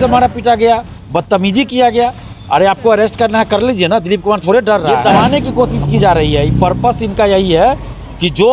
से मारा पीटा गया, बदतमीजी किया गया। अरे आपको अरेस्ट करना है कर लीजिए ना, दिलीप कुमार थोड़े डर रहा है। दबाने की कोशिश की जा रही है। पर्पस इनका यही है कि जो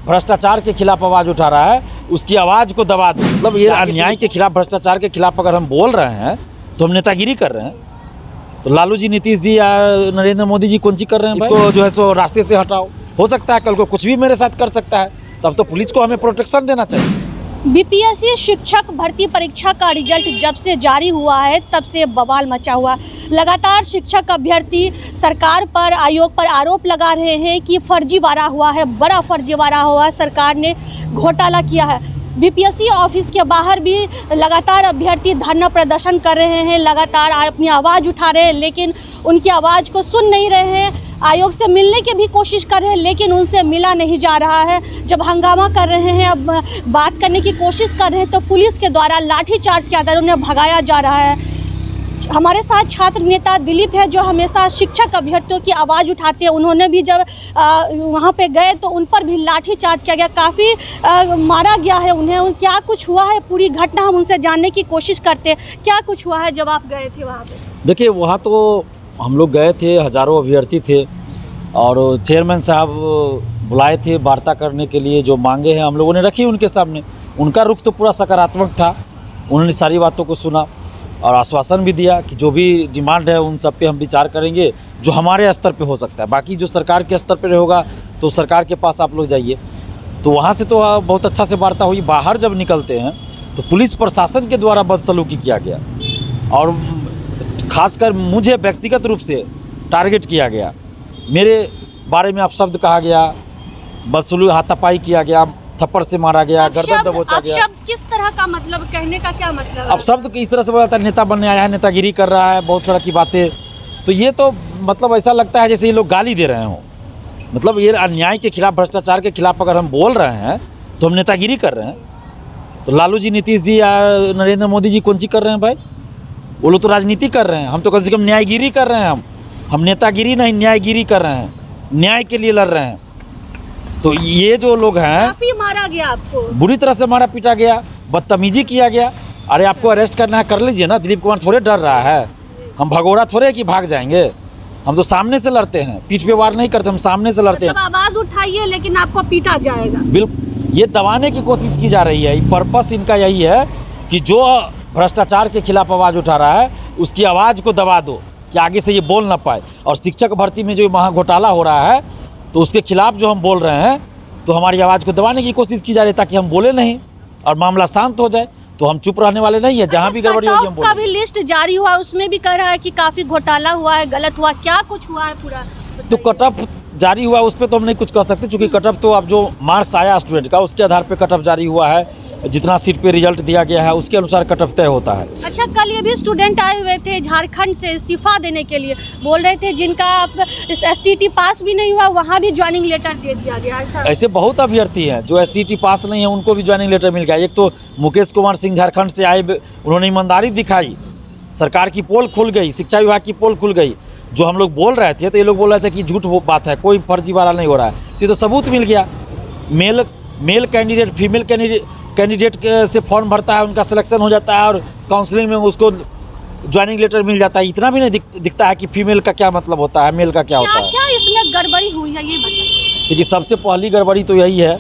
भ्रष्टाचार के खिलाफ आवाज़ उठा रहा है उसकी आवाज़ को दबा दो। मतलब ये अन्याय के खिलाफ, भ्रष्टाचार के खिलाफ अगर हम बोल रहे हैं तो हम नेतागिरी कर रहे हैं। तो लालू जी, नीतीश जी या नरेंद्र मोदी जी कौन सी कर रहे हैं? इसको जो है सो रास्ते से हटाओ। हो सकता है कल को कुछ भी मेरे साथ कर सकता है, तब तो पुलिस को हमें प्रोटेक्शन देना चाहिए। बीपीएससी शिक्षक भर्ती परीक्षा का रिजल्ट जब से जारी हुआ है तब से बवाल मचा हुआ। लगातार शिक्षक अभ्यर्थी सरकार पर, आयोग पर आरोप लगा रहे हैं कि फर्जीवाड़ा हुआ है, बड़ा फर्जीवाड़ा हुआ है, सरकार ने घोटाला किया है। बीपीएससी ऑफिस के बाहर भी लगातार अभ्यर्थी धरना प्रदर्शन कर रहे हैं, लगातार अपनी आवाज़ उठा रहे हैं, लेकिन उनकी आवाज़ को सुन नहीं रहे हैं। आयोग से मिलने की भी कोशिश कर रहे हैं लेकिन उनसे मिला नहीं जा रहा है। जब हंगामा कर रहे हैं, अब बात करने की कोशिश कर रहे हैं तो पुलिस के द्वारा लाठीचार्ज किया जा रहा है, उन्हें भगाया जा रहा है। हमारे साथ छात्र नेता दिलीप है जो हमेशा शिक्षक अभ्यर्थियों की आवाज़ उठाते हैं। उन्होंने भी जब वहाँ पे गए तो उन पर भी लाठीचार्ज किया गया, काफ़ी मारा गया है उन्हें। क्या कुछ हुआ है, पूरी घटना हम उनसे जानने की कोशिश करते हैं। क्या कुछ हुआ है जब आप गए थे वहाँ पे? देखिए, वहाँ तो हम लोग गए थे, हज़ारों अभ्यर्थी थे और चेयरमैन साहब बुलाए थे वार्ता करने के लिए। जो मांगे हैं हम लोगों ने रखी उनके सामने। उनका रुख तो पूरा सकारात्मक था, उन्होंने सारी बातों को सुना और आश्वासन भी दिया कि जो भी डिमांड है उन सब पे हम विचार करेंगे जो हमारे स्तर पे हो सकता है। बाकी जो सरकार के स्तर पे होगा तो सरकार के पास आप लोग जाइए। तो वहाँ से तो बहुत अच्छा से वार्ता हुई। बाहर जब निकलते हैं तो पुलिस प्रशासन के द्वारा बदसलूकी किया गया और खासकर मुझे व्यक्तिगत रूप से टारगेट किया गया। मेरे बारे में अपशब्द कहा गया, बदसलूकी, हाथापाई किया गया, थप्पड़ से मारा गया, गर्दन दबोचा गया। अपशब्द किस तरह का, मतलब कहने का क्या मतलब है? अपशब्द इस तरह से बोला था, नेता बनने आया है, नेतागिरी कर रहा है, बहुत सारा की बातें। तो ये तो मतलब ऐसा लगता है जैसे ये लोग गाली दे रहे हों। मतलब ये अन्याय के खिलाफ, भ्रष्टाचार के खिलाफ अगर हम बोल रहे हैं तो हम नेतागिरी कर रहे हैं। तो लालू जी, नीतीश जी या नरेंद्र मोदी जी कौन सी कर रहे हैं भाई? वो लोग तो राजनीति कर रहे हैं, हम तो कम से कम न्यायगिरी कर रहे हैं। हम नेतागिरी नहीं, न्यायगिरी कर रहे हैं, न्याय के लिए लड़ रहे हैं। तो ये जो लोग हैं, काफी मारा गया, आपको बुरी तरह से मारा पीटा गया, बदतमीजी किया गया। अरे आपको अरेस्ट करना है कर लीजिए ना, दिलीप कुमार थोड़े डर रहा है। हम भगोड़ा थोड़े कि भाग जाएंगे, हम तो सामने से लड़ते हैं, पीठ पे वार नहीं करते, हम सामने से लड़ते हैं। आवाज उठाइए लेकिन आपको पीटा जाएगा। बिल्कुल, ये दबाने की कोशिश की जा रही है। पर्पस इनका यही है कि जो भ्रष्टाचार के खिलाफ आवाज़ उठा रहा है उसकी आवाज़ को दबा दो कि आगे से ये बोल ना पाए। और शिक्षक भर्ती में जो वहाँ घोटाला हो रहा है तो उसके खिलाफ जो हम बोल रहे हैं तो हमारी आवाज़ को दबाने की कोशिश की जा रही है ताकि हम बोले नहीं और मामला शांत हो जाए। तो हम चुप रहने वाले नहीं है, जहाँ भी गड़बड़ी होगी हम बोलेंगे। का भी लिस्ट जारी हुआ, उसमें भी कह रहा है कि काफ़ी घोटाला हुआ है, गलत हुआ। क्या कुछ हुआ है पूरा? तो कटअप जारी हुआ, उस पर तो हम नहीं कुछ कह सकते, क्योंकि कटअप तो अब जो मार्क्स आया स्टूडेंट का उसके आधार पे कटअप जारी हुआ है। जितना सीट पे रिजल्ट दिया गया है उसके अनुसार कटअप तय होता है। अच्छा, कल ये भी स्टूडेंट आए हुए थे झारखंड से इस्तीफा देने के लिए, बोल रहे थे जिनका STT पास भी नहीं हुआ वहाँ भी ज्वाइनिंग लेटर दे दिया गया। ऐसे बहुत अभ्यर्थी हैं जो STT पास नहीं है, उनको भी ज्वाइनिंग लेटर मिल गया। एक तो मुकेश कुमार सिंह झारखंड से आए, उन्होंने ईमानदारी दिखाई, सरकार की पोल खुल गई, शिक्षा विभाग की पोल खुल गई। जो हम लोग बोल रहे थे तो ये लोग बोल रहे थे कि झूठ बात है, कोई फर्जीवाड़ा नहीं हो रहा है, तो ये तो सबूत मिल गया। मेल कैंडिडेट फीमेल कैंडिडेट से फॉर्म भरता है, उनका सिलेक्शन हो जाता है और काउंसलिंग में उसको ज्वाइनिंग लेटर मिल जाता है। इतना भी नहीं दिखता है कि फीमेल का क्या मतलब होता है, मेल का क्या होता है। क्या इसमें गड़बड़ी हुई है ये बताइए? देखिए, सबसे पहली गड़बड़ी तो यही है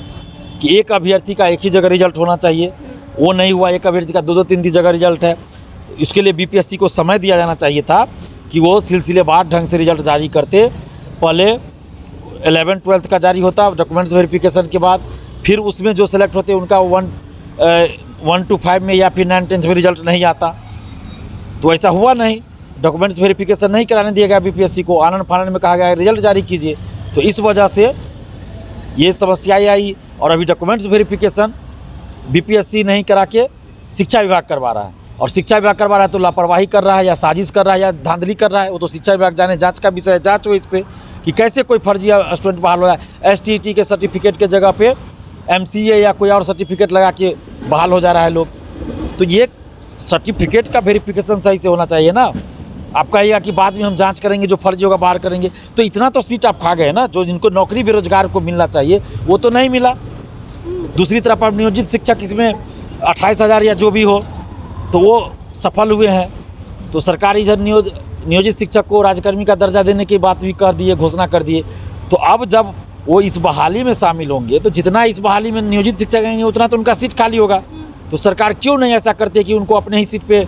कि एक अभ्यर्थी का एक ही जगह रिजल्ट होना चाहिए, वो नहीं हुआ। एक अभ्यर्थी का 2-2 3 जगह रिजल्ट है। इसके लिए BPSC को समय दिया जाना चाहिए था कि वो सिलसिलेवार ढंग से रिजल्ट जारी करते। पहले 11th-12th का जारी होता, डॉक्यूमेंट्स वेरिफिकेशन के बाद, फिर उसमें जो सेलेक्ट होते उनका 1 to 5 में या फिर 9-10th में रिजल्ट नहीं आता। तो ऐसा हुआ नहीं, डॉक्यूमेंट्स वेरिफिकेशन नहीं कराने दिया गया BPSC को। आनन फानन में कहा गया रिजल्ट जारी कीजिए। तो इस वजह से ये समस्याएं आई और अभी डॉक्यूमेंट्स वेरिफिकेशन BPSC नहीं करा के शिक्षा विभाग करवा रहा है। और शिक्षा विभाग करवा रहा है तो लापरवाही कर रहा है या साजिश कर रहा है या धांधली कर रहा है, वो तो शिक्षा विभाग जाने। जांच का विषय है, जांच हो इस पर कि कैसे कोई फर्जी स्टूडेंट बहाल हो रहा है। STT के सर्टिफिकेट के जगह पे MCA या कोई और सर्टिफिकेट लगा के बहाल हो जा रहा है लोग। तो ये सर्टिफिकेट का वेरिफिकेशन सही से होना चाहिए ना। आप कहिएगा कि बाद में हम जांच करेंगे, जो फर्जी होगा बाहर करेंगे। तो इतना तो सीट आप खा गए ना, जो जिनको नौकरी बेरोजगार को मिलना चाहिए वो तो नहीं मिला। दूसरी तरफ आप नियोजित शिक्षक इसमें 28,000 या जो भी हो तो वो सफल हुए हैं। तो सरकार इधर नियोजित शिक्षक को राज्यकर्मी का दर्जा देने की बात भी कर दिए, घोषणा कर दिए। तो अब जब वो इस बहाली में शामिल होंगे तो जितना इस बहाली में नियोजित शिक्षक आएंगे उतना तो उनका सीट खाली होगा। तो सरकार क्यों नहीं ऐसा करती है कि उनको अपने ही सीट पे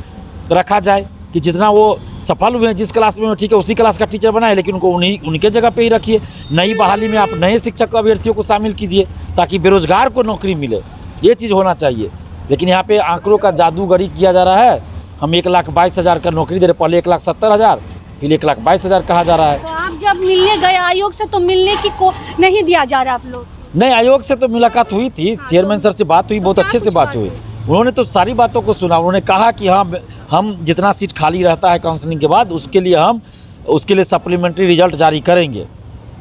रखा जाए, कि जितना वो सफल हुए हैं जिस क्लास में, ठीक है उसी क्लास का टीचर बनाए, लेकिन उनको उनके जगह पे ही रखिए। नई बहाली में आप नए शिक्षक अभ्यर्थियों को शामिल कीजिए ताकि बेरोजगार को नौकरी मिले। ये चीज़ होना चाहिए। लेकिन यहाँ पे आंकड़ों का जादूगरी किया जा रहा है। हम 1,22,000 का नौकरी दे रहे, पहले 1,70,000, फिर 1,22,000 कहा जा रहा है। तो आप जब मिलने गए आयोग से तो मिलने की को नहीं दिया जा रहा आप लोग? नहीं, आयोग से तो मुलाकात हुई थी, चेयरमैन सर से बात हुई, बहुत अच्छे से बात हुई। उन्होंने तो सारी बातों को सुना। उन्होंने कहा कि हाँ, हम जितना सीट खाली रहता है काउंसलिंग के बाद उसके लिए सप्लीमेंट्री रिजल्ट जारी करेंगे।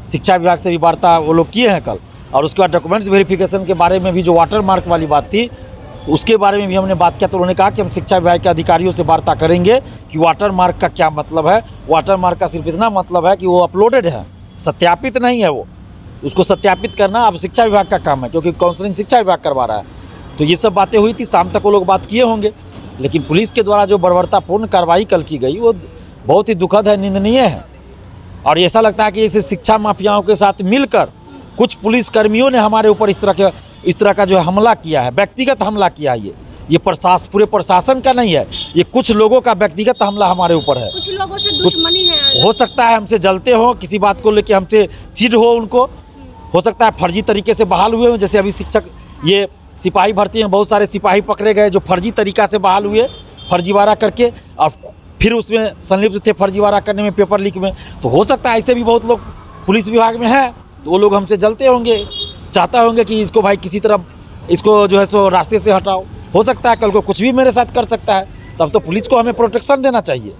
शिक्षा विभाग से भी वार्ता वो लोग किए हैं कल। और उसके बाद डॉक्यूमेंट्स वेरिफिकेशन के बारे में भी, जो वाटर मार्क वाली बात थी, तो उसके बारे में भी हमने बात किया। तो उन्होंने कहा कि हम शिक्षा विभाग के अधिकारियों से वार्ता करेंगे कि वाटर मार्क का क्या मतलब है। वाटर मार्क का सिर्फ इतना मतलब है कि वो अपलोडेड है, सत्यापित नहीं है। वो उसको सत्यापित करना अब शिक्षा विभाग का काम है, क्योंकि काउंसलिंग शिक्षा विभाग करवा रहा है। तो ये सब बातें हुई थी, शाम तक वो लोग बात किए होंगे। लेकिन पुलिस के द्वारा जो बर्बरतापूर्ण कार्रवाई कल की गई वो बहुत ही दुखद है, निंदनीय है। और ऐसा लगता है कि इसे शिक्षा माफियाओं के साथ मिलकर कुछ पुलिसकर्मियों ने हमारे ऊपर इस तरह का जो है हमला किया है, व्यक्तिगत हमला किया है। ये पूरे प्रशासन का नहीं है, ये कुछ लोगों का व्यक्तिगत हमला हमारे ऊपर है। कुछ लोगों से दुश्मनी है। हो सकता है हमसे जलते हो, किसी बात को लेकर हमसे चिढ़ हो उनको। हो सकता है फर्जी तरीके से बहाल हुए हो, जैसे अभी शिक्षक ये सिपाही भर्ती में बहुत सारे सिपाही पकड़े गए जो फर्जी तरीका से बहाल हुए, फर्जीवाड़ा करके, और फिर उसमें संलिप्त थे फर्जीवाड़ा करने में, पेपर लीक में। तो हो सकता है ऐसे भी बहुत लोग पुलिस विभाग में हैं, तो वो लोग हमसे जलते होंगे, चाहता होंगे कि इसको भाई किसी तरह इसको जो है सो रास्ते से हटाओ। हो सकता है कल को कुछ भी मेरे साथ कर सकता है, तब तो पुलिस को हमें प्रोटेक्शन देना चाहिए।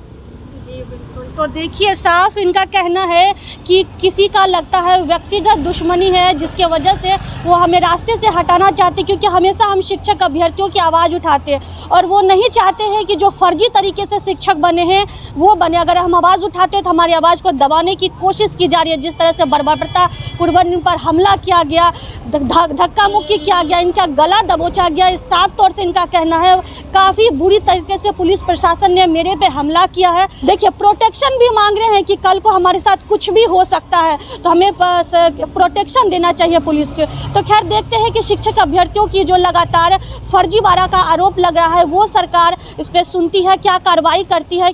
तो देखिए, साफ इनका कहना है कि किसी का लगता है व्यक्तिगत दुश्मनी है, जिसके वजह से वो हमें रास्ते से हटाना चाहते, क्योंकि हमेशा हम शिक्षक अभ्यर्थियों की आवाज़ उठाते हैं और वो नहीं चाहते हैं कि जो फर्जी तरीके से शिक्षक बने हैं वो बने। अगर हम आवाज़ उठाते हैं तो हमारी आवाज़ को दबाने की कोशिश की जा रही है। जिस तरह से बर्बरतापूर्वक इन पर हमला किया गया, धक्का मुक्की किया गया, इनका गला दबोचा गया, साफ तौर से इनका कहना है काफ़ी बुरी तरीके से पुलिस प्रशासन ने मेरे पे हमला किया है। देखिए, प्रोटेक्शन भी मांग रहे हैं कि कल को हमारे साथ कुछ भी हो सकता है, तो हमें प्रोटेक्शन देना चाहिए पुलिस के। तो खैर, देखते हैं कि शिक्षक अभ्यर्थियों की जो लगातार फर्जीवाड़ा का आरोप लग रहा है वो सरकार इस पर सुनती है, क्या कार्रवाई करती है।